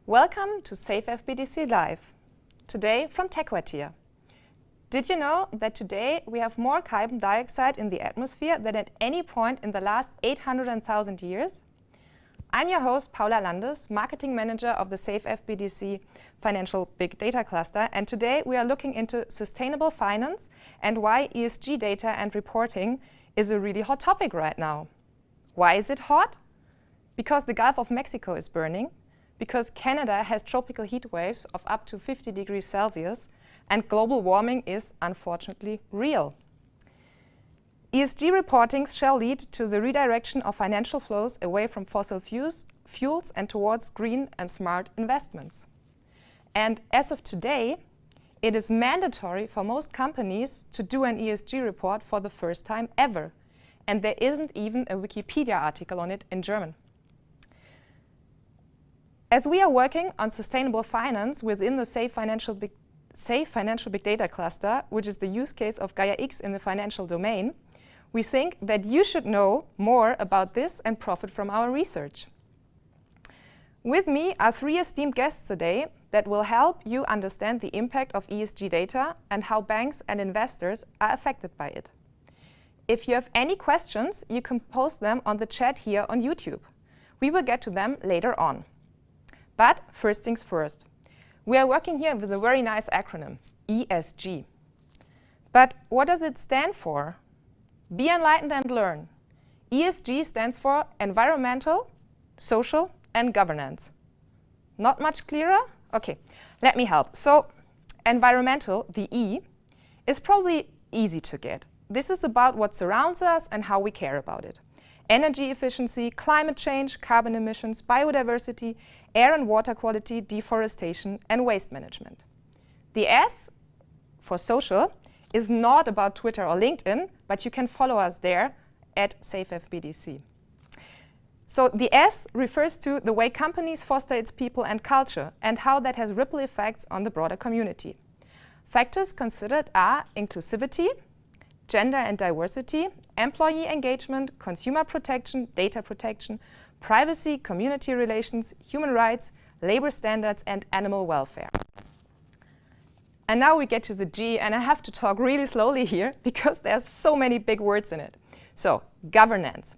Welcome to safeFBDC Live, today from TechQuartier. Did you know that today we have more carbon dioxide in the atmosphere than at any point in the last 800,000 years? I'm your host, Paula Landes, Marketing Manager of the safeFBDC Financial Big Data Cluster, and today we are looking into sustainable finance and why ESG data and reporting is a really hot topic right now. Why is it hot? Because the Gulf of Mexico is burning, because Canada has tropical heat waves of up to 50 degrees Celsius, and global warming is unfortunately real. ESG reporting shall lead to the redirection of financial flows away from fossil fuels and towards green and smart investments. And as of today, it is mandatory for most companies to do an ESG report for the first time ever. And there isn't even a Wikipedia article on it in German. As we are working on sustainable finance within the Safe Financial Big Data Cluster, which is the use case of Gaia X in the financial domain, we think that you should know more about this and profit from our research. With me are three esteemed guests today that will help you understand the impact of ESG data and how banks and investors are affected by it. If you have any questions, you can post them on the chat here on YouTube. We will get to them later on. But first things first. We are working here with a very nice acronym, ESG. But what does it stand for? Be enlightened and learn. ESG stands for environmental, social, and governance. Not much clearer? Okay, let me help. So, environmental, the E, is probably easy to get. This is about what surrounds us and how we care about it. Energy efficiency, climate change, carbon emissions, biodiversity, air and water quality, deforestation, and waste management. The S, for social, is not about Twitter or LinkedIn, but you can follow us there at safeFBDC. So the S refers to the way companies foster its people and culture and how that has ripple effects on the broader community. Factors considered are inclusivity, gender and diversity, employee engagement, consumer protection, data protection, privacy, community relations, human rights, labor standards, and animal welfare. And now we get to the G, and I have to talk really slowly here because there's so many big words in it. So, governance.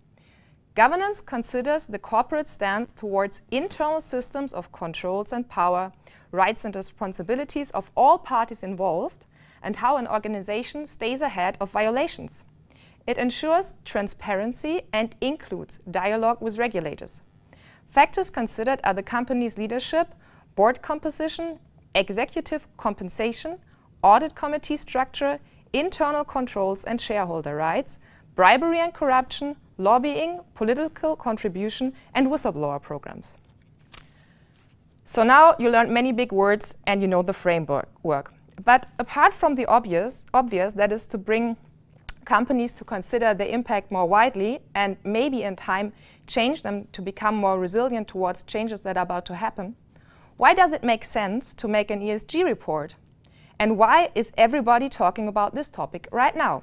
Governance considers the corporate stance towards internal systems of controls and power, rights and responsibilities of all parties involved, and how an organization stays ahead of violations. It ensures transparency and includes dialogue with regulators. Factors considered are the company's leadership, board composition, executive compensation, audit committee structure, internal controls and shareholder rights, bribery and corruption, lobbying, political contribution, and whistleblower programs. So now you learned many big words and you know the framework. But apart from the obvious, that is to bring companies to consider the impact more widely and maybe in time change them to become more resilient towards changes that are about to happen, why does it make sense to make an ESG report? And why is everybody talking about this topic right now?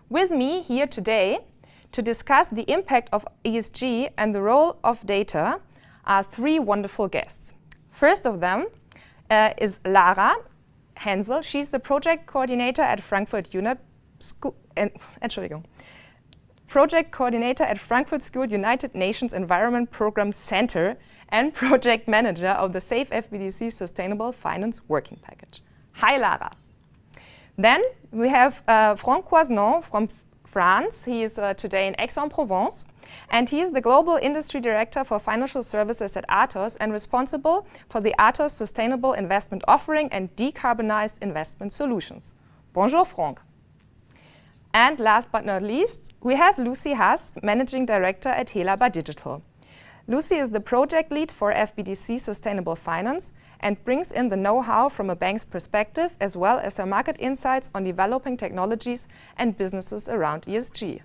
With me here today to discuss the impact of ESG and the role of data are three wonderful guests. First of them is Lara Hensel. She's the project coordinator at Frankfurt School United Nations Environment Program Center and project manager of the safeFBDC Sustainable Finance Working Package. Hi, Lara. Then we have Franck from France. He is today in Aix-en-Provence, and he is the Global Industry Director for Financial Services at Atos and responsible for the Atos Sustainable Investment Offering and Decarbonized Investment Solutions. Bonjour, Franck. And last but not least, we have Lucy Haas, Managing Director at Helaba Digital. Lucy is the project lead for FBDC Sustainable Finance and brings in the know-how from a bank's perspective as well as her market insights on developing technologies and businesses around ESG.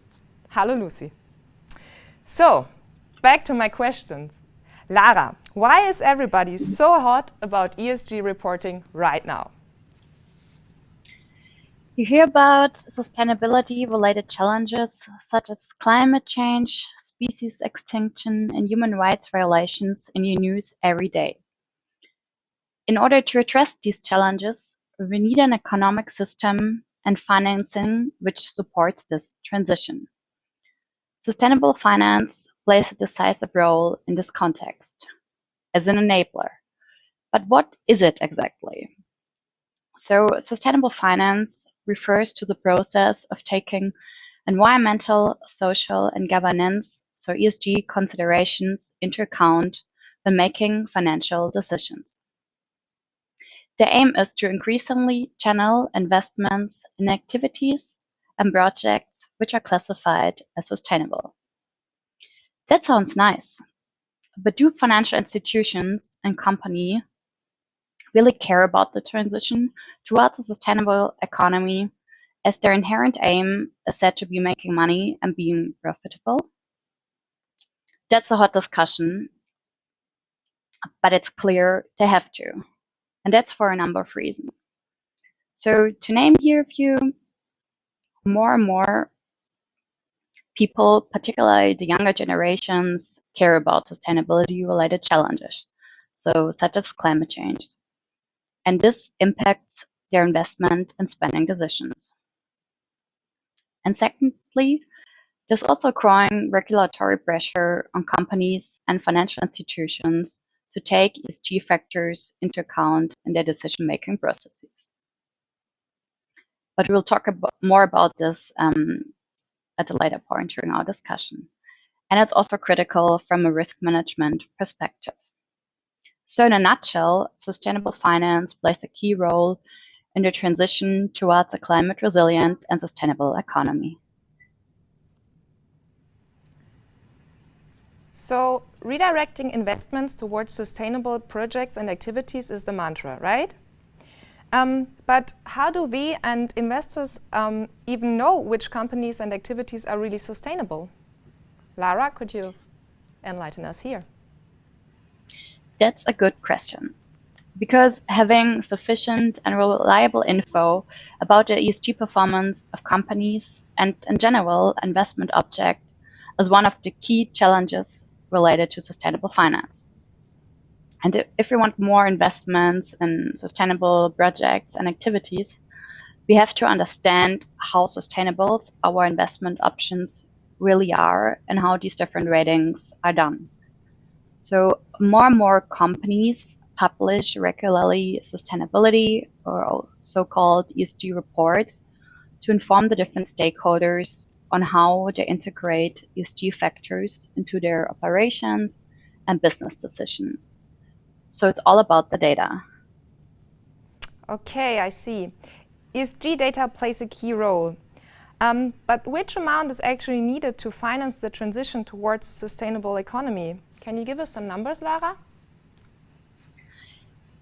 Hello, Lucy. So, back to my questions. Lara, why is everybody so hot about ESG reporting right now? You hear about sustainability-related challenges such as climate change, species extinction, and human rights violations in your news every day. In order to address these challenges, we need an economic system and financing which supports this transition. Sustainable finance plays a decisive role in this context as an enabler. But what is it exactly? So, sustainable finance refers to the process of taking environmental, social, and governance, so ESG considerations, into account when making financial decisions. The aim is to increasingly channel investments in activities and projects which are classified as sustainable. That sounds nice, but do financial institutions and companies really care about the transition towards a sustainable economy, as their inherent aim is said to be making money and being profitable? That's a hot discussion, but it's clear they have to, and that's for a number of reasons. So to name here a few, more and more people, particularly the younger generations, care about sustainability-related challenges, so such as climate change. And this impacts their investment and spending decisions. And secondly, there's also growing regulatory pressure on companies and financial institutions to take ESG factors into account in their decision-making processes. But we'll talk more about this at a later point during our discussion. And it's also critical from a risk management perspective. So in a nutshell, sustainable finance plays a key role in the transition towards a climate resilient and sustainable economy. So redirecting investments towards sustainable projects and activities is the mantra, right? But how do we and investors even know which companies and activities are really sustainable? Lara, could you enlighten us here? That's a good question. Because having sufficient and reliable info about the ESG performance of companies and, in general, investment objects is one of the key challenges related to sustainable finance. And if we want more investments in sustainable projects and activities, we have to understand how sustainable our investment options really are and how these different ratings are done. So more and more companies publish regularly sustainability or so-called ESG reports to inform the different stakeholders on how they integrate ESG factors into their operations and business decisions. So it's all about the data. Okay, I see. ESG data plays a key role. But which amount is actually needed to finance the transition towards a sustainable economy? Can you give us some numbers, Lara?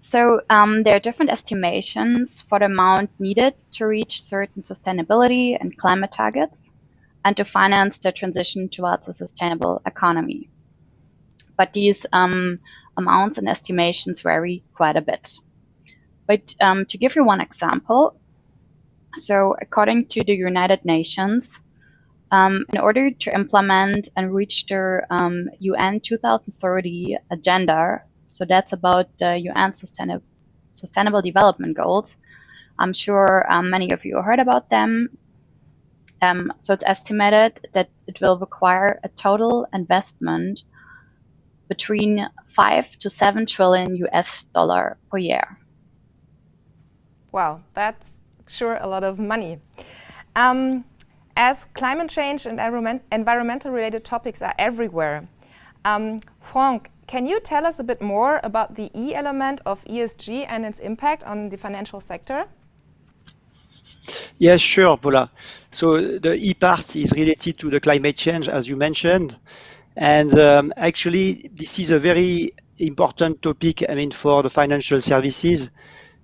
So there are different estimations for the amount needed to reach certain sustainability and climate targets and to finance the transition towards a sustainable economy. But these amounts and estimations vary quite a bit. But to give you one example, so according to the United Nations, in order to implement and reach their UN 2030 agenda, so that's about the UN Sustainable Development Goals. I'm sure many of you heard about them. So it's estimated that it will require a total investment between 5 to 7 trillion US dollar per year. Wow, that's sure a lot of money. As climate change and environmental related topics are everywhere, Frank, can you tell us a bit more about the E element of ESG and its impact on the financial sector? Yes, sure, Paula. So the E part is related to the climate change, as you mentioned. And actually, this is a very important topic, for the financial services,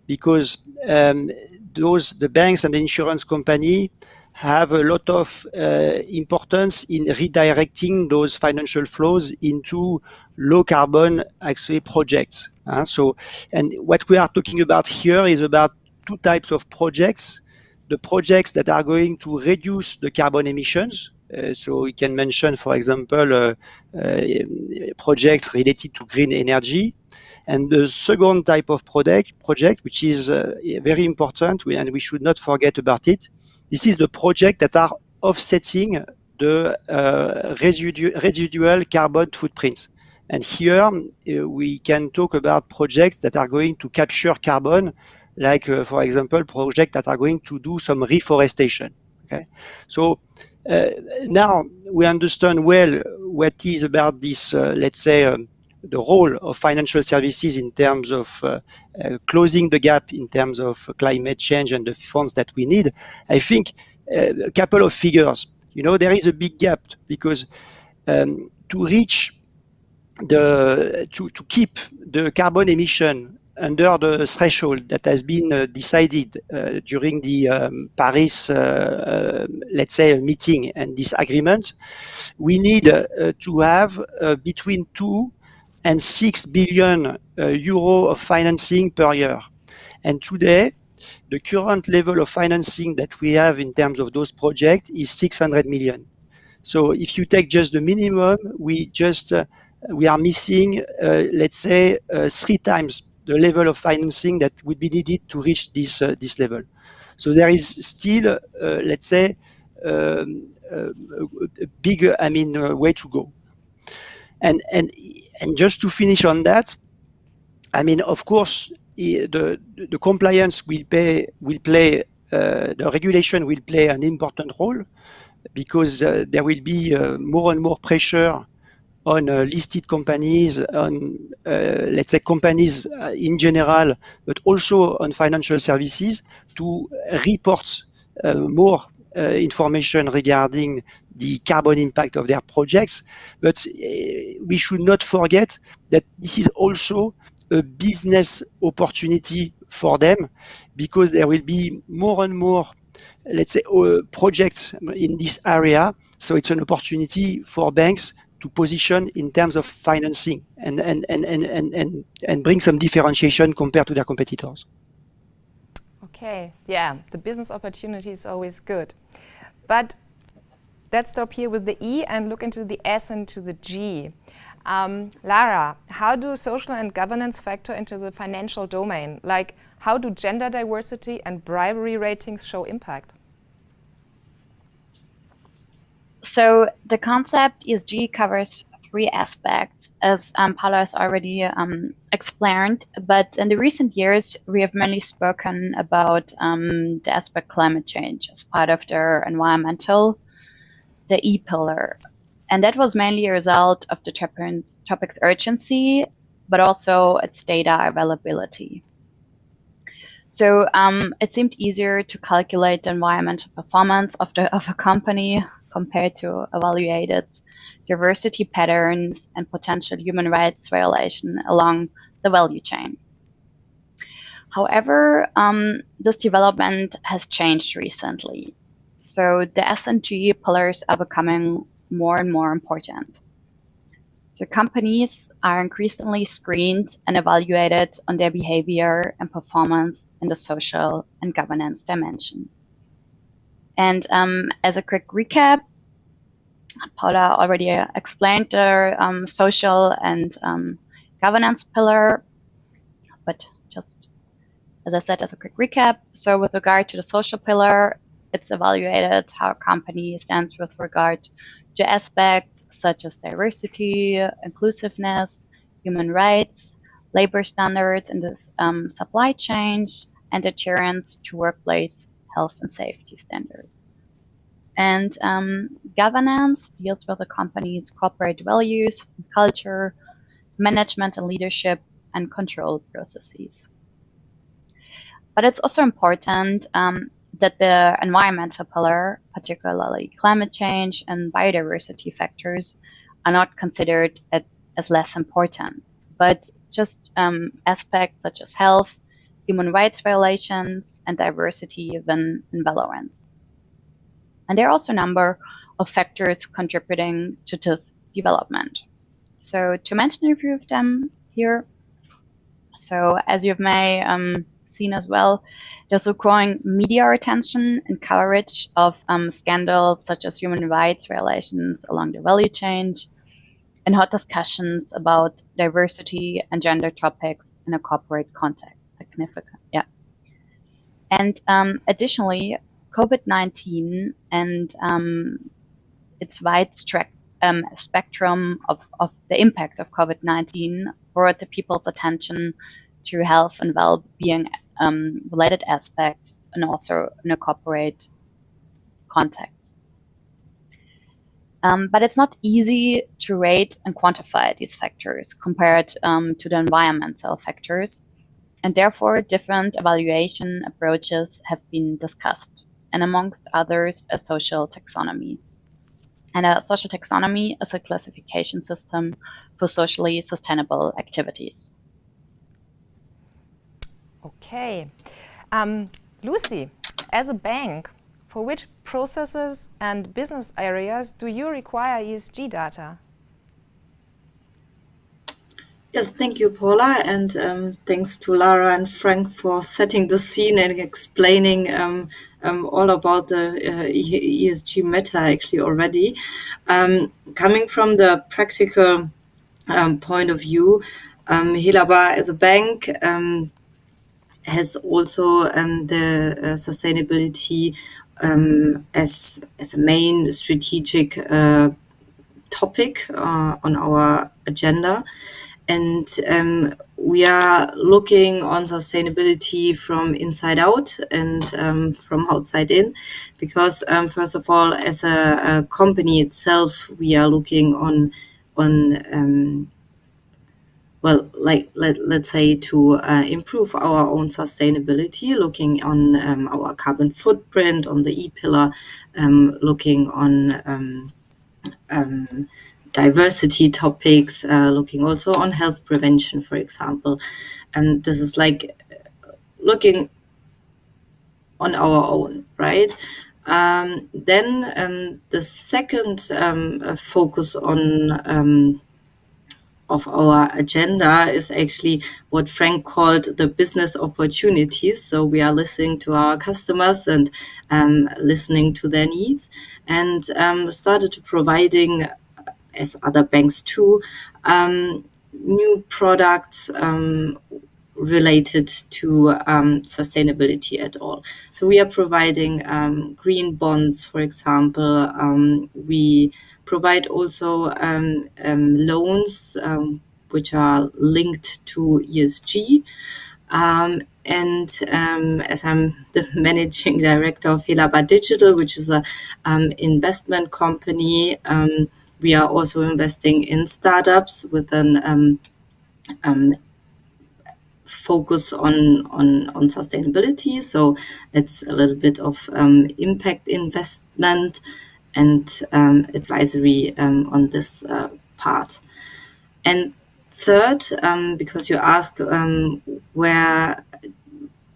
because the banks and the insurance company have a lot of importance in redirecting those financial flows into low carbon actually projects. And what we are talking about here is about two types of projects. The projects that are going to reduce the carbon emissions. So we can mention, for example, projects related to green energy. And the second type of project, which is very important, and we should not forget about it, this is the project that are offsetting the residual carbon footprints. And here we can talk about projects that are going to capture carbon, like, for example, projects that are going to do some reforestation. Okay, so now we understand well what is about this, let's say, the role of financial services in terms of closing the gap in terms of climate change and the funds that we need. I think a couple of figures. You know, there is a big gap because to reach to keep the carbon emission under the threshold that has been decided during the Paris, let's say, meeting and this agreement, we need to have between 2 and 6 billion euro of financing per year. And today, the current level of financing that we have in terms of those projects is 600 million. So if you take just the minimum, we are missing, let's say, 3 times the level of financing that would be needed to reach this level. So there is still, let's say, a big, way to go. And just to finish on that, I mean, of course, the compliance will play, the regulation will play an important role, because there will be more and more pressure on listed companies, on, let's say, companies in general, but also on financial services to report more information regarding the carbon impact of their projects. But we should not forget that this is also a business opportunity for them, because there will be more and more, let's say, projects in this area. So it's an opportunity for banks to position in terms of financing and bring some differentiation compared to their competitors. Okay, yeah, the business opportunity is always good. But let's stop here with the E and look into the S and to the G. Lara, how do social and governance factor into the financial domain? Like, how do gender diversity and bribery ratings show impact? So the concept ESG covers 3 aspects, as Paula has already explained. But in the recent years, we have mainly spoken about the aspect climate change as part of the environmental, the E pillar. And that was mainly a result of the topic's urgency, but also its data availability. So it seemed easier to calculate the environmental performance of a company compared to evaluate its diversity patterns and potential human rights violation along the value chain. However, this development has changed recently. So the S and G pillars are becoming more and more important. So companies are increasingly screened and evaluated on their behavior and performance in the social and governance dimension. And as a quick recap, Paula already explained the social and governance pillar, but just as I said, as a quick recap, so with regard to the social pillar, it's evaluated how a company stands with regard to aspects such as diversity, inclusiveness, human rights, labor standards in the supply chain, and adherence to workplace health and safety standards. And governance deals with the company's corporate values, culture, management and leadership, and control processes. But it's also important that the environmental pillar, particularly climate change and biodiversity factors, are not considered as less important, but just aspects such as health, human rights violations, and diversity even intolerance. And there are also a number of factors contributing to this development. So to mention a few of them here, so as you may seen as well, there's a growing media attention and coverage of scandals such as human rights violations along the value chain, and hot discussions about diversity and gender topics in a corporate context. Significant, yeah. And additionally, COVID-19 and its wide spectrum of the impact of COVID-19 brought the people's attention to health and well-being related aspects, and also in a corporate context. But it's not easy to rate and quantify these factors compared to the environmental factors, and therefore different evaluation approaches have been discussed, and amongst others, a social taxonomy. And a social taxonomy is a classification system for socially sustainable activities. Okay. Lucy, as a bank, for which processes and business areas do you require ESG data? Yes, thank you, Paula, and thanks to Lara and Frank for setting the scene and explaining all about the ESG meta actually already. Coming from the practical point of view, Helaba as a bank has also the sustainability as a main strategic topic on our agenda. And we are looking on sustainability from inside out and from outside in, because first of all, as a company itself, we are looking on well, like let's say to improve our own sustainability, looking on our carbon footprint, on the E-pillar, looking on diversity topics, looking also on health prevention, for example. And this is like looking on our own, right? Then the second focus on of our agenda is actually what Frank called the business opportunities. So we are listening to our customers and listening to their needs, and started to providing, as other banks too, new products related to sustainability at all. So we are providing green bonds, for example. We provide also loans which are linked to ESG. And as I'm the managing director of Helaba Digital, which is a investment company, we are also investing in startups with an focus on sustainability. So it's a little bit of impact investment and advisory on this part. And third, because you ask where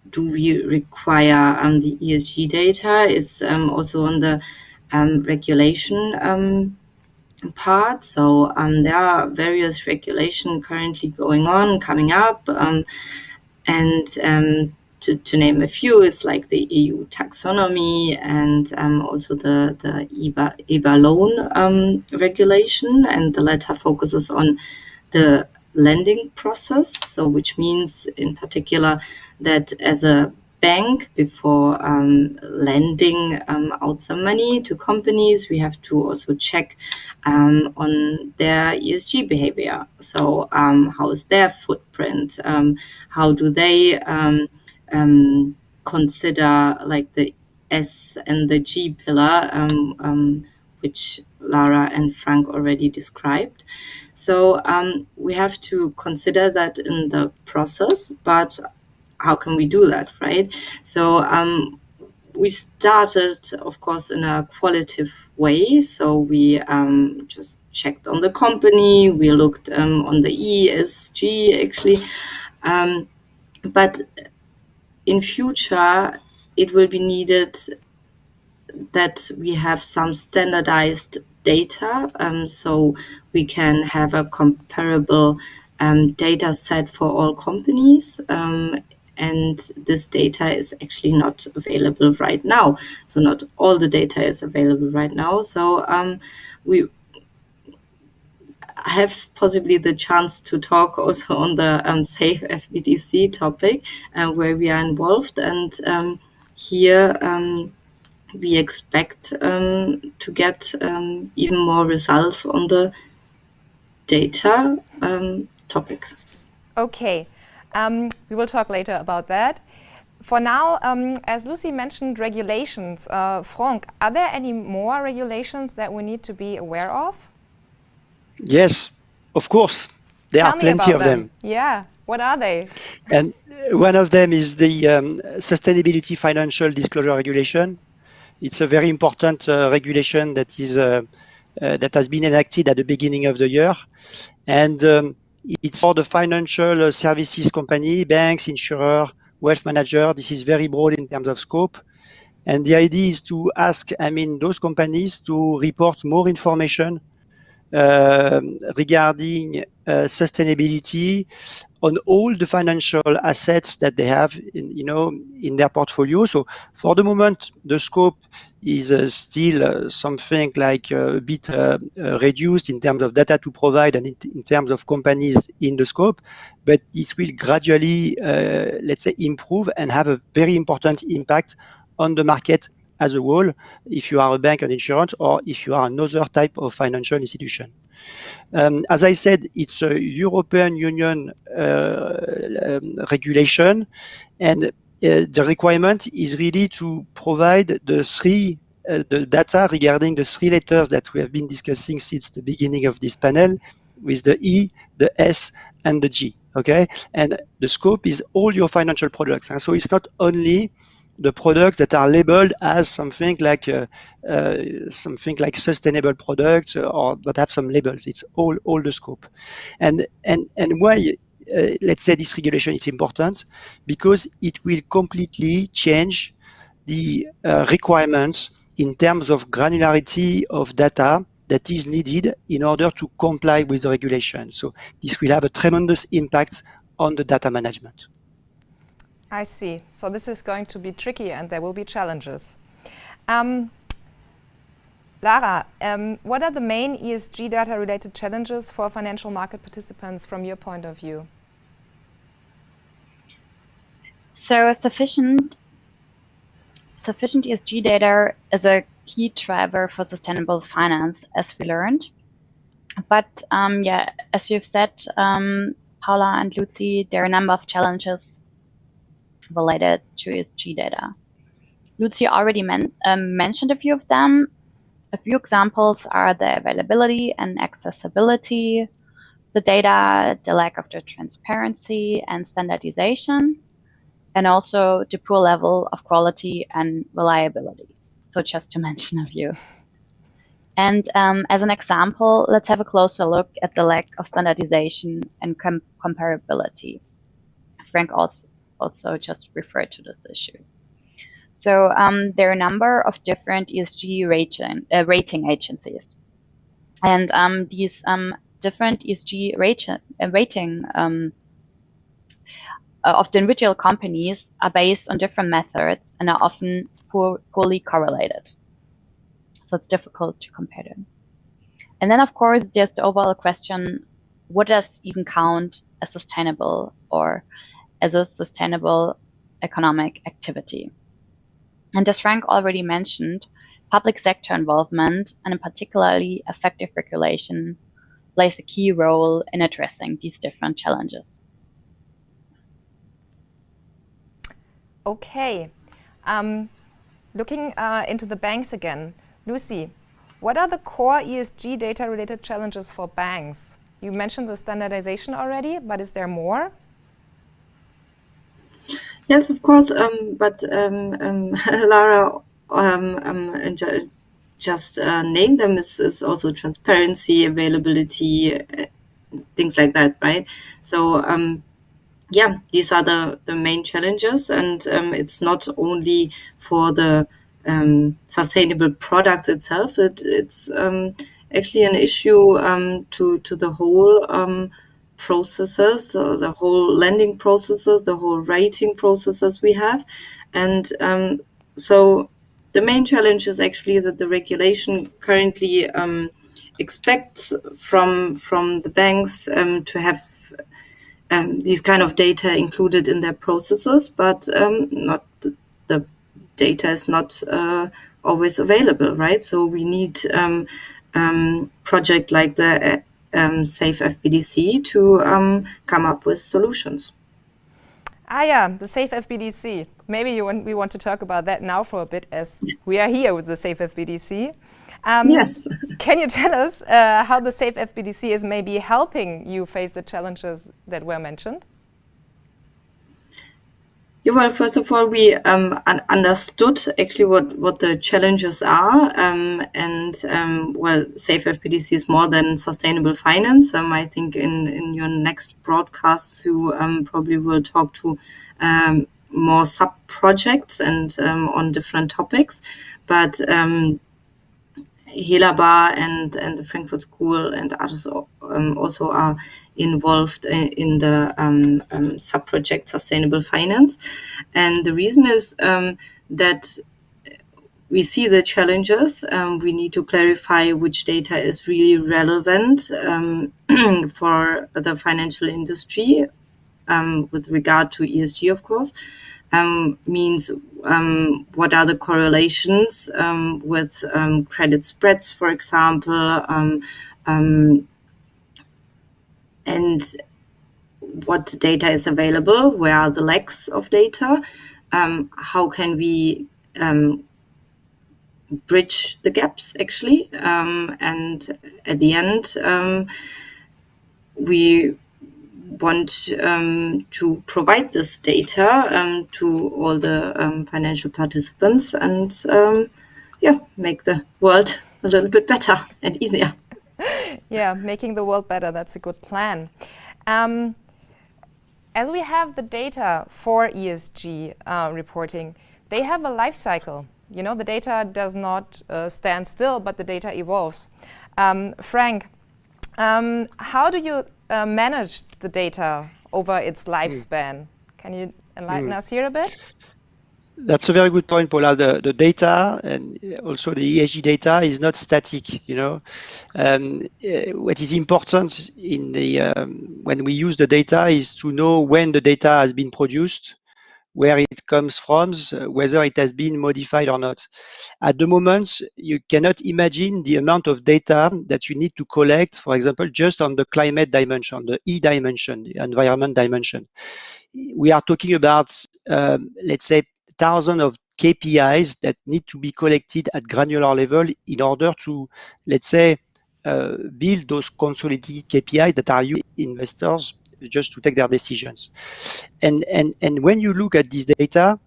do we require the ESG data, it's also on the regulation part. So there are various regulations currently going on, coming up, and to name a few, it's like the EU taxonomy and also the EBA loan regulation, and the latter focuses on the lending process. So which means in particular that as a bank, before lending out some money to companies, we have to also check on their ESG behavior. So how is their footprint? How do they consider like the S and the G pillar, which Lara and Frank already described. So we have to consider that in the process, but how can we do that, right? So we started, of course, in a qualitative way. So we just checked on the company, we looked on the ESG actually, but in future it will be needed that we have some standardized data, so we can have a comparable data set for all companies. And this data is actually not available right now. So not all the data is available right now. So have possibly the chance to talk also on the safeFBDC topic where we are involved. And here we expect to get even more results on the data topic. Okay, we will talk later about that. For now, as Lucy mentioned, regulations. Frank, are there any more regulations that we need to be aware of? Yes, of course. There Tell are me plenty about of them. Yeah, what are they? And one of them is the Sustainability Financial Disclosure Regulation. It's a very important regulation that is that has been enacted at the beginning of the year. And it's for the financial services company, banks, insurer, wealth manager. This is very broad in terms of scope. And the idea is to ask, those companies to report more information regarding sustainability on all the financial assets that they have in their portfolio. So for the moment, the scope is still something like a bit reduced in terms of data to provide and in terms of companies in the scope, but this will gradually, let's say, improve and have a very important impact on the market as a whole, if you are a bank and insurance, or if you are another type of financial institution. As I said, it's a European Union regulation, and the requirement is really to provide the data regarding the three letters that we have been discussing since the beginning of this panel, with the E, the S, and the G. Okay, and the scope is all your financial products, and so it's not only the products that are labeled as something like sustainable products or that have some labels. It's all the scope, and why let's say this regulation is important, because it will completely change the requirements in terms of granularity of data that is needed in order to comply with the regulation. So this will have a tremendous impact on the data management. I see. So this is going to be tricky and there will be challenges. Lara, what are the main ESG data related challenges for financial market participants from your point of view? So sufficient ESG data is a key driver for sustainable finance, as we learned. But as you've said, Paula and Lucy, there are a number of challenges related to ESG data. Lucy already mentioned a few of them. A few examples are the availability and accessibility, the data, the lack of the transparency and standardization, and also the poor level of quality and reliability. So just to mention a few. And as an example, let's have a closer look at the lack of standardization and comparability. Frank also just referred to this issue. So there are a number of different ESG rating agencies. And these different ESG rating of the individual companies are based on different methods and are often poorly correlated. So it's difficult to compare them. And then, of course, there's the overall question, what does even count as sustainable or as a sustainable economic activity? And as Frank already mentioned, public sector involvement and in particularly effective regulation plays a key role in addressing these different challenges. Okay, looking into the banks again. Lucy, what are the core ESG data related challenges for banks? You mentioned the standardization already, but is there more? Yes, of course, but Lara just named them. Is also transparency, availability, things like that, right? So yeah, these are the main challenges, and it's not only for the sustainable product itself. It's actually an issue to the whole processes, the whole lending processes, the whole rating processes we have. And so the main challenge is actually that the regulation currently expects from the banks to have these kind of data included in their processes, but not the data is not always available, right? So we need project like the safeFBDC to come up with solutions. Yeah, the safeFBDC. Maybe we want to talk about that now for a bit, as we are here with the safeFBDC. Yes. Can you tell us how the safeFBDC is maybe helping you face the challenges that were mentioned? Yeah, well, first of all, we understood actually what the challenges are, well, safeFBDC is more than sustainable finance. I think in your next broadcasts, you probably will talk to more sub-projects and on different topics, but Helaba and the Frankfurt School and Atos also are involved in the sub-project Sustainable Finance. And the reason is that we see the challenges. We need to clarify which data is really relevant for the financial industry with regard to ESG, of course. Means what are the correlations with credit spreads, for example, and what data is available, where are the lacks of data, how can we bridge the gaps actually, and at the end we want to provide this data to all the financial participants and make the world a little bit better and easier. Yeah, making the world better, that's a good plan. As we have the data for ESG reporting, they have a life cycle. You know, the data does not stand still, but the data evolves. Frank, how do you manage the data over its lifespan? Can you enlighten us here a bit? That's a very good point, Paula. The data and also the ESG data is not static. You know, what is important in the when we use the data is to know when the data has been produced, where it comes from, whether it has been modified or not. At the moment, you cannot imagine the amount of data that you need to collect, for example, just on the climate dimension, the E dimension, the environment dimension. We are talking about, let's say, thousands of KPIs that need to be collected at granular level in order to, let's say, build those consolidated KPIs that are used by investors just to take their decisions. And when you look at this data,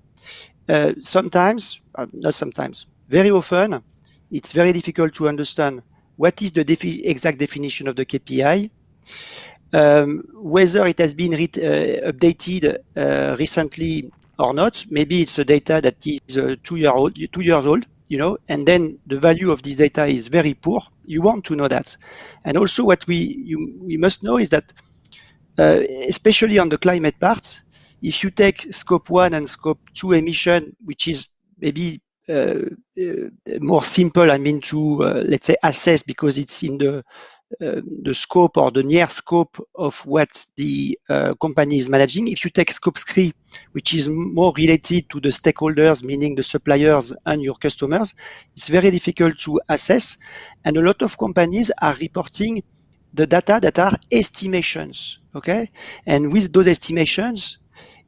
sometimes, not sometimes, very often, it's very difficult to understand what is the exact definition of the KPI, whether it has been updated recently or not. Maybe it's a data that is 2 years old, you know, and then the value of this data is very poor. You want to know that. And also what we must know is that especially on the climate part, if you take scope 1 and scope 2 emission, which is maybe more simple, I mean, to let's say assess because it's in the scope or the near scope of what the company is managing. If you take scope 3, which is more related to the stakeholders, meaning the suppliers and your customers, it's very difficult to assess. And a lot of companies are reporting the data that are estimations, okay? And with those estimations,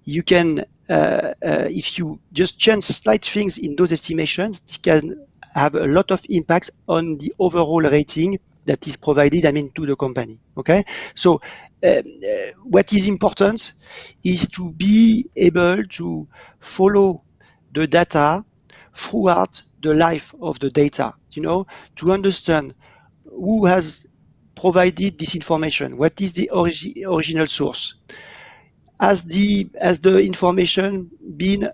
you can, if you just change slight things in those estimations, it can have a lot of impact on the overall rating that is provided, I mean, to the company, okay? So what is important is to be able to follow the data throughout the life of the data, you know, to understand who has provided this information, what is the original source, has the information been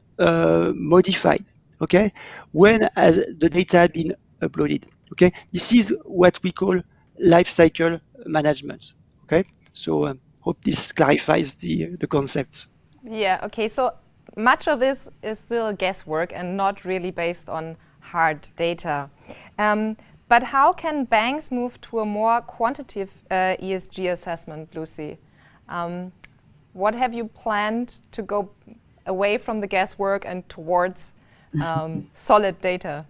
modified, okay, when has the data been uploaded, okay? This is what we call life cycle management, okay? So hope this clarifies the concepts. Yeah, okay, so much of this is still guesswork and not really based on hard data. But how can banks move to a more quantitative ESG assessment, Lucy? What have you planned to go away from the guesswork and towards solid data?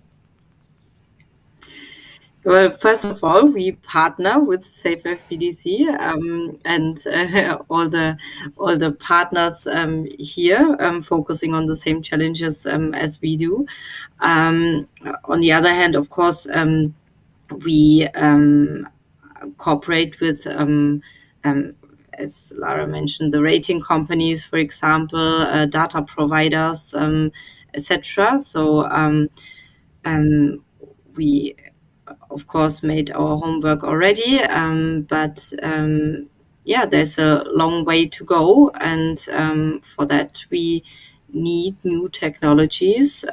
Well, first of all, we partner with safeFBDC and all the partners here focusing on the same challenges as we do. On the other hand, of course, we cooperate with, as Lara mentioned, the rating companies, for example, data providers, etc. So we of course made our homework already, but yeah, there's a long way to go, and for that we need new technologies,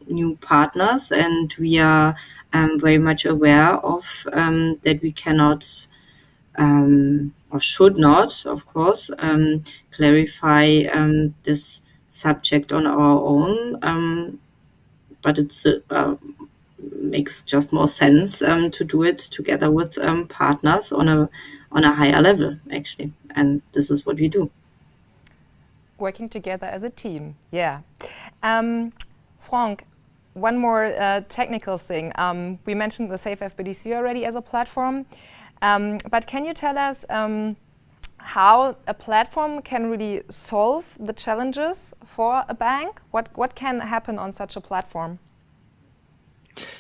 new partners, and we are very much aware of that we cannot or should not, of course, clarify this subject on our own, but it's makes just more sense to do it together with partners on a higher level, actually. And this is what we do. Working together as a team, yeah. Frank, one more technical thing. We mentioned the safeFBDC already as a platform, but can you tell us how a platform can really solve the challenges for a bank? What can happen on such a platform?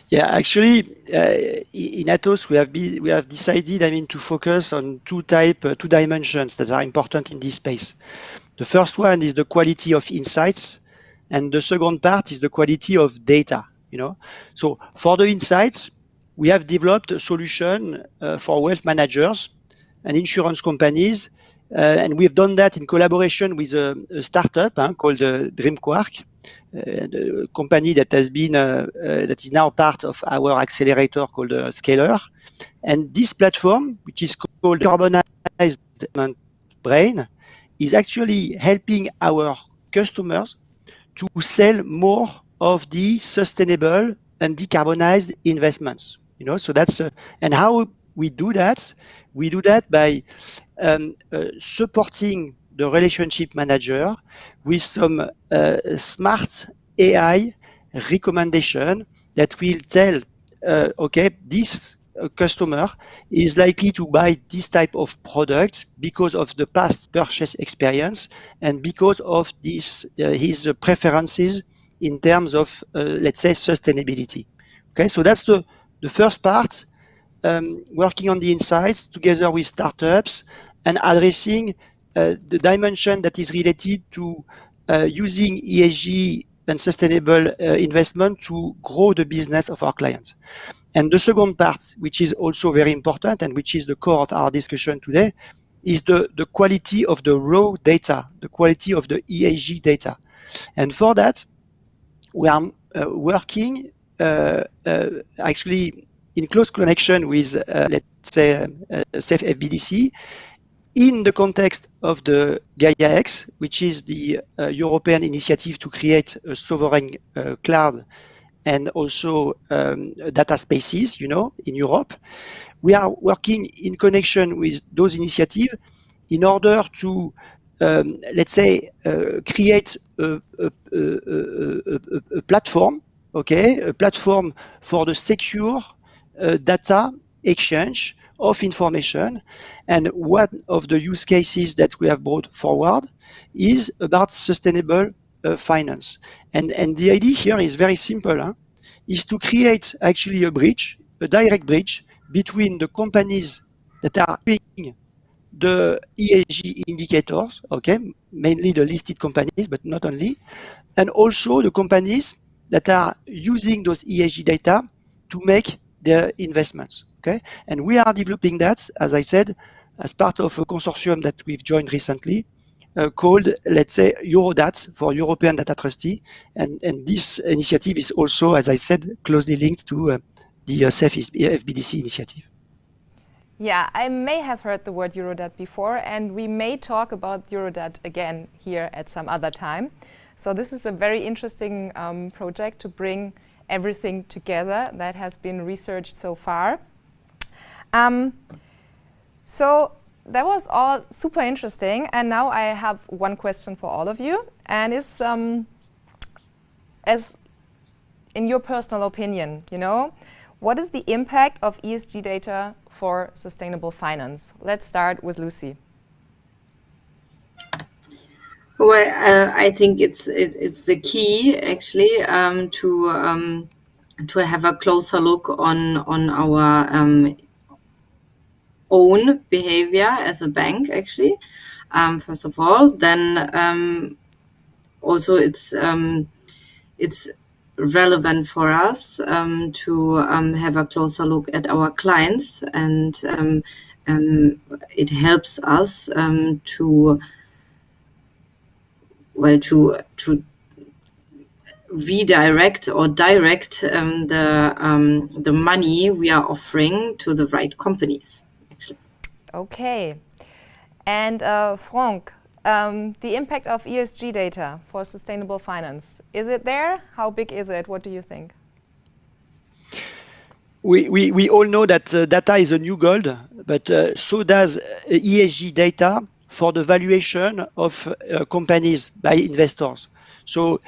Yeah, actually, in Atos, we have decided, to focus on two dimensions that are important in this space. The first one is the quality of insights, and the second part is the quality of data. So for the insights, we have developed a solution for wealth managers and insurance companies, and we've done that in collaboration with a startup called TechQuartier. The company that is now part of our accelerator called Scaler. And this platform, which is called Carbonized Brain, is actually helping our customers to sell more of the sustainable and decarbonized investments. So that's and how we do that? We do that by supporting the relationship manager with some smart AI recommendation that will tell, okay, this customer is likely to buy this type of product because of the past purchase experience and because of his preferences in terms of, let's say, sustainability. Okay, so that's the first part, working on the insights together with startups and addressing the dimension that is related to using ESG and sustainable investment to grow the business of our clients. And the second part, which is also very important and which is the core of our discussion today, is the quality of the raw data, the quality of the ESG data. And for that, we are working actually in close connection with, let's say, safeFBDC, in the context of the Gaia-X, which is the European initiative to create a sovereign cloud and also data spaces, in Europe. We are working in connection with those initiatives in order to, let's say, create a platform, okay, a platform for the secure data exchange of information. And one of the use cases that we have brought forward is about sustainable finance. And the idea here is very simple, is to create actually a direct bridge between the companies that are doing the ESG indicators, okay, mainly the listed companies, but not only, and also the companies that are using those ESG data to make their investments, okay? And we are developing that, as I said, as part of a consortium that we've joined recently, called, let's say, Eurodat, for European Data Trustee. And this initiative is also, as I said, closely linked to the safeFBDC initiative. Yeah, I may have heard the word Eurodat before, and we may talk about Eurodat again here at some other time. So this is a very interesting project to bring everything together that has been researched so far. So that was all super interesting, and now I have one question for all of you, and it's as in your personal opinion, what is the impact of ESG data for sustainable finance? Let's start with Lucy. Well, I think it's the key actually to have a closer look on our own behavior as a bank actually. First of all, then also it's relevant for us to have a closer look at our clients, and it helps us to redirect or direct the money we are offering to the right companies, actually. Okay. And Frank, the impact of ESG data for sustainable finance, is it there? How big is it? What do you think? We all know that data is a new gold, but so does ESG data for the valuation of companies by investors. So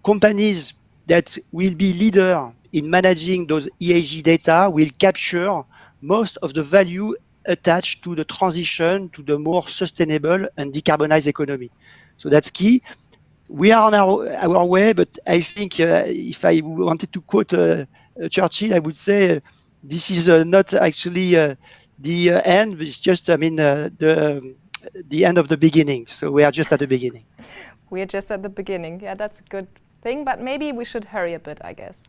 companies that will be leader in managing those ESG data will capture most of the value attached to the transition to the more sustainable and decarbonized economy. So that's key. We are on our way, but I think if I wanted to quote Churchill, I would say this is not actually the end, but it's just, the end of the beginning. So we are just at the beginning. We are just at the beginning. Yeah, that's a good thing, but maybe we should hurry a bit, I guess.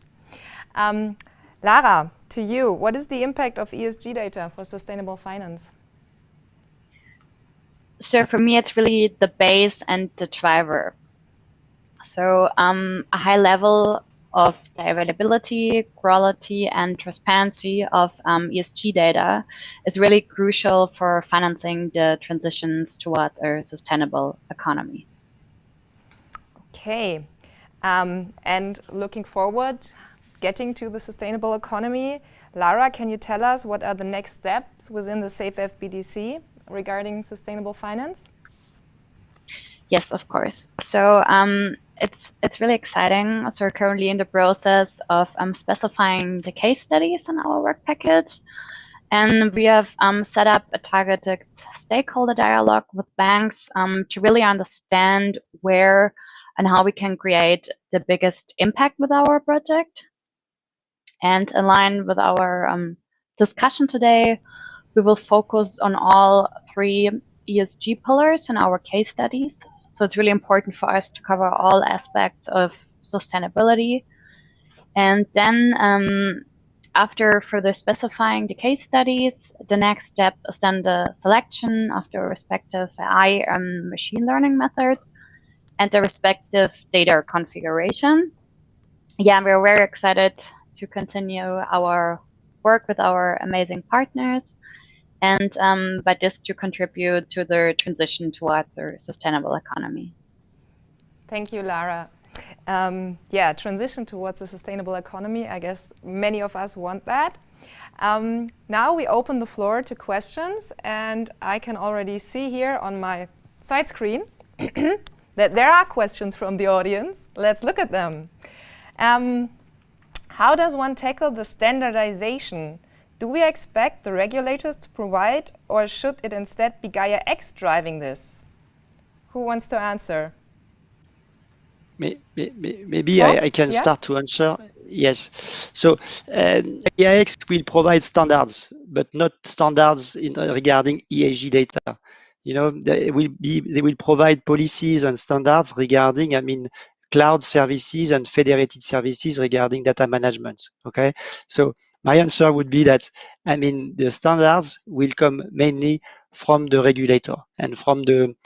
Lara, to you, what is the impact of ESG data for sustainable finance? So for me, it's really the base and the driver. So a high level of the availability, quality, and transparency of ESG data is really crucial for financing the transitions towards a sustainable economy. Okay. And looking forward, getting to the sustainable economy, Lara, can you tell us what are the next steps within the safeFBDC regarding sustainable finance? Yes, of course. So it's really exciting. So we're currently in the process of specifying the case studies in our work package. And we have set up a targeted stakeholder dialogue with banks to really understand where and how we can create the biggest impact with our project. And in line with our discussion today, we will focus on all 3 ESG pillars in our case studies. So it's really important for us to cover all aspects of sustainability. And then after further specifying the case studies, the next step is then the selection of the respective AI and machine learning method and the respective data configuration. Yeah, we're very excited to continue our work with our amazing partners, and by this to contribute to the transition towards a sustainable economy. Thank you, Lara. Transition towards a sustainable economy. I guess many of us want that. Now we open the floor to questions, and I can already see here on my side screen that there are questions from the audience. Let's look at them. How does one tackle the standardization? Do we expect the regulators to provide, or should it instead be Gaia X driving this? Who wants to answer? Maybe I can start to answer. Yes. So Gaia X will provide standards, but not standards regarding ESG data. They will provide policies and standards regarding, cloud services and federated services regarding data management. Okay. So my answer would be that, the standards will come mainly from the regulator and from the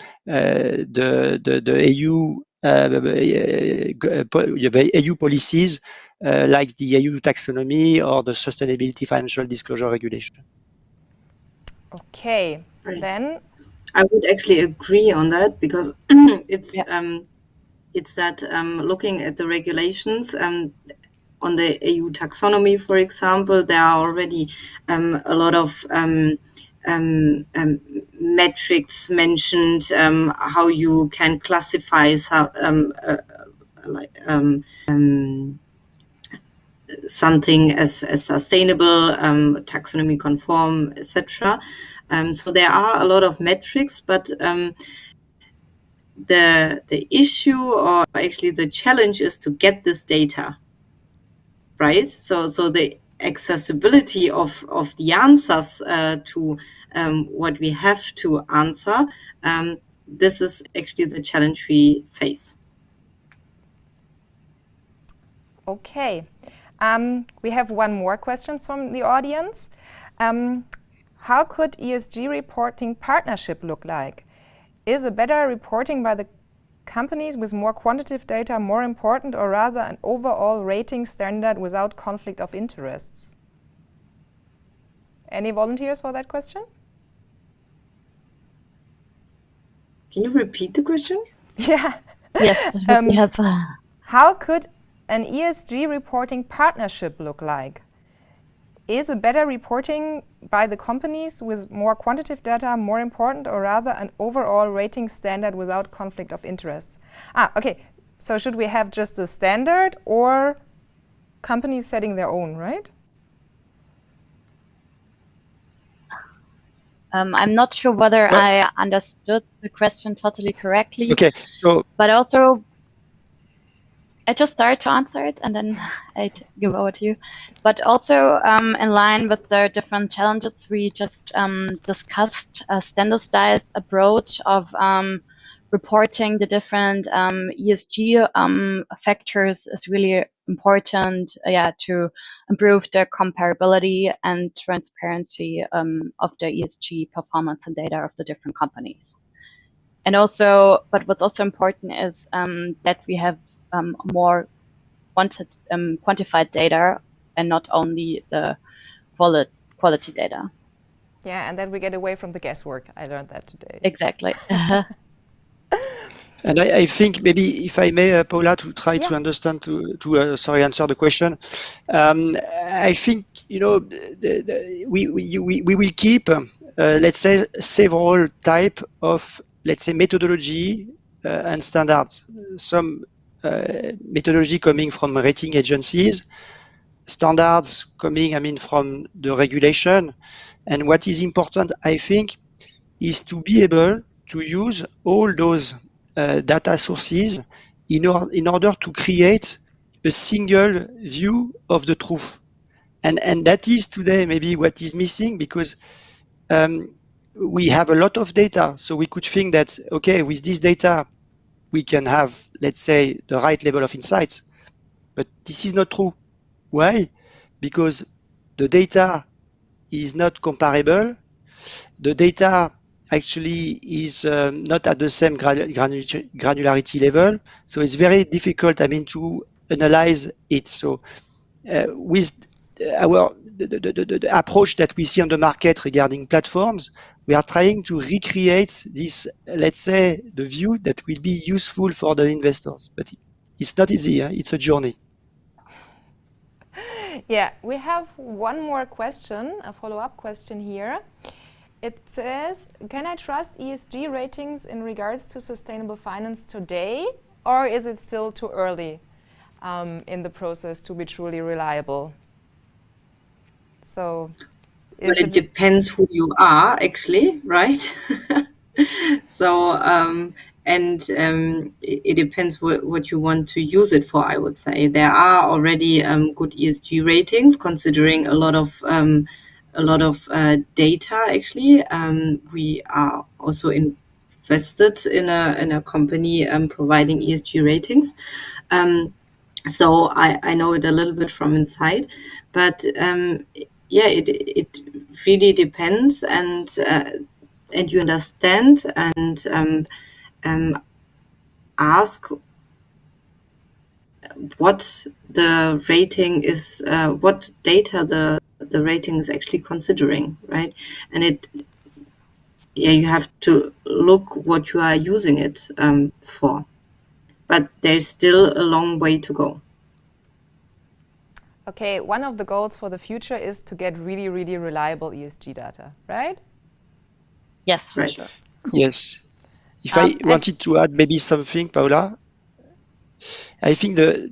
EU EU policies like the EU taxonomy or the sustainability financial disclosure regulation. Okay, Right. Then I would actually agree on that, because it's that looking at the regulations, on the EU taxonomy, for example, there are already a lot of metrics mentioned, how you can classify something as sustainable, taxonomy conform, etc. So there are a lot of metrics, but the issue, or actually the challenge, is to get this data, right? So the accessibility of the answers to what we have to answer, this is actually the challenge we face. Okay. We have one more question from the audience. How could ESG reporting partnership look like? Is a better reporting by the companies with more quantitative data more important, or rather an overall rating standard without conflict of interests? Any volunteers for that question? Can you repeat the question? Yeah. Yes, we have. How could an ESG reporting partnership look like? Is a better reporting by the companies with more quantitative data more important, or rather an overall rating standard without conflict of interests? Okay. So should we have just a standard, or companies setting their own, right? I'm not sure whether I understood the question totally correctly. Okay, so but also I just started to answer it and then I'd give over to you. But also in line with the different challenges we just discussed, a standardized approach of reporting the different ESG factors is really important, to improve the comparability and transparency of the ESG performance and data of the different companies. And also, but what's also important is that we have more quantified data and not only the quality data. Yeah, and then we get away from the guesswork. I learned that today. Exactly. And I think maybe, if I may, Paula, to try to understand, answer the question. I think, we will keep, let's say, several type of, let's say, methodology and standards. Some methodology coming from rating agencies, standards coming, from the regulation. And what is important, I think, is to be able to use all those data sources in order to create a single view of the truth. And that is today maybe what is missing, because we have a lot of data. So we could think that, okay, with this data, we can have, let's say, the right level of insights. But this is not true. Why? Because the data is not comparable. The data actually is not at the same granularity level. So it's very difficult, to analyze it. So with the approach that we see on the market regarding platforms, we are trying to recreate this, let's say, the view that will be useful for the investors. But it's not easy. It's a journey. Yeah, we have one more question, a follow-up question here. It says, can I trust ESG ratings in regards to sustainable finance today, or is it still too early in the process to be truly reliable? So, well, it depends who you are, actually, right? So, it depends what you want to use it for, I would say. There are already good ESG ratings, considering a lot of data, actually. We are also invested in a company providing ESG ratings. So I know it a little bit from inside, but it really depends, and you understand and ask what the rating is, what data the rating is actually considering, right? And you have to look what you are using it for. But there's still a long way to go. Okay, one of the goals for the future is to get really, really reliable ESG data, right? Yes, for Right. sure. Yes. If I wanted to add maybe something, Paula, I think the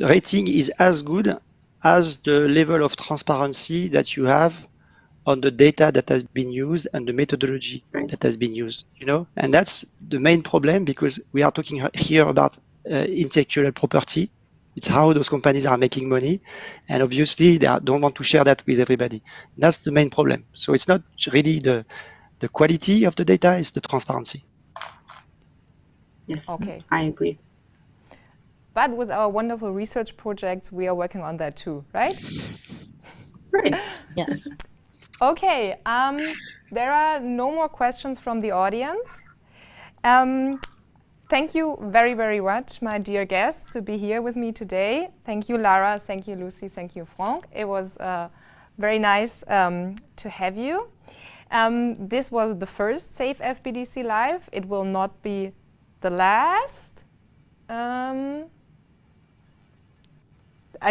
rating is as good as the level of transparency that you have on the data that has been used and the methodology that has been used, and that's the main problem, because we are talking here about intellectual property. It's how those companies are making money, and obviously they don't want to share that with everybody. That's the main problem. So it's not really the quality of the data, it's the transparency. Yes, Okay. I agree. But with our wonderful research projects, we are working on that too, right? Right. Yes. Okay, there are no more questions from the audience. Thank you very, very much, my dear guests, to be here with me today. Thank you, Lara. Thank you, Lucy. Thank you, Franck. It was very nice to have you. This was the first safeFBDC Live. It will not be the last. I'm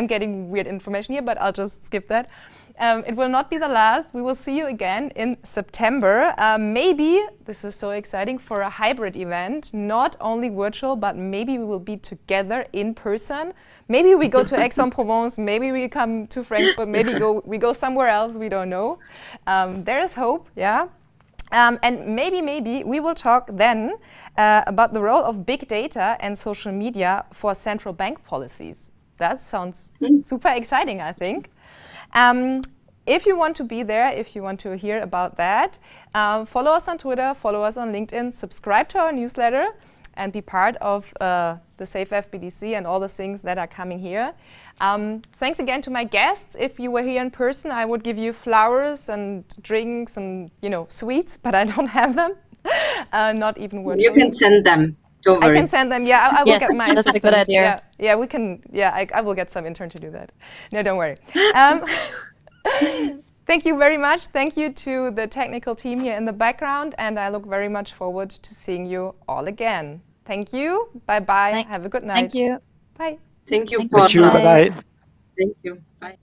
getting weird information here, but I'll just skip that. It will not be the last. We will see you again in September. Maybe, this is so exciting, for a hybrid event, not only virtual, but maybe we will be together in person. Maybe we go to Aix-en-Provence, maybe we come to Frankfurt, maybe we go somewhere else, we don't know. There is hope, yeah? And maybe we will talk then about the role of big data and social media for central bank policies. That sounds super exciting, I think. If you want to be there, if you want to hear about that, follow us on Twitter, follow us on LinkedIn, subscribe to our newsletter, and be part of the safeFBDC and all the things that are coming here. Thanks again to my guests. If you were here in person, I would give you flowers and drinks and sweets, but I don't have them. Not even virtually. You can send them. Don't worry. I can send them. Yeah, I will get my that's assistant. a good idea. Yeah, we can. Yeah, I will get some intern to do that. No, don't worry. Thank you very much. Thank you to the technical team here in the background, and I look very much forward to seeing you all again. Thank you. Bye bye. Have a good night. Thank you. Bye. Thank you, Thank Paula. Thank you. Bye bye. Thank you. Bye.